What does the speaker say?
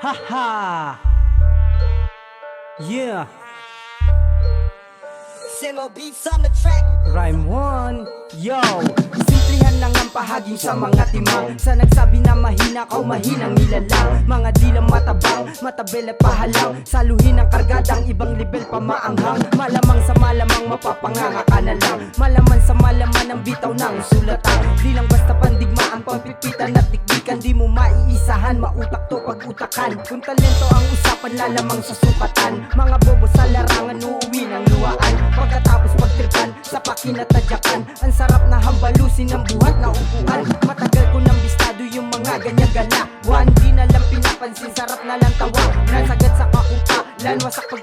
Haha. Yeah. Simo beats on the track. Rhyme 1. Yo. Simplihan lang ang pahaging sa mga timang. Sa nagsabi na mahina ka o mahinang nilalang. Mga dilang matabang, matabel at pahalang. Saluhin ang kargadang ibang level pa maanghang. Malamang sa malamang mapapanganga ka na lang. Malaman sa malaman ang bitaw ng sulatan. Di lang basta pandigmaan, pampipitan at dikdikan. Di mo maiisahan, mautak to pag-utakan. Kung talento ang usapan, lalamang sa sukatan. Mga bobo sa larangan, uuwi ng luwaan. Pagkatapos pagtripan, sa pakinatadyakan. Ang sarap na hambalusin ng buhat na upuan. Matagal ko nang bistado yung mga ganyan-gana. Di na lang pinapansin, sarap na lang tawa. Nasagad sa kakumpalan, wasak pag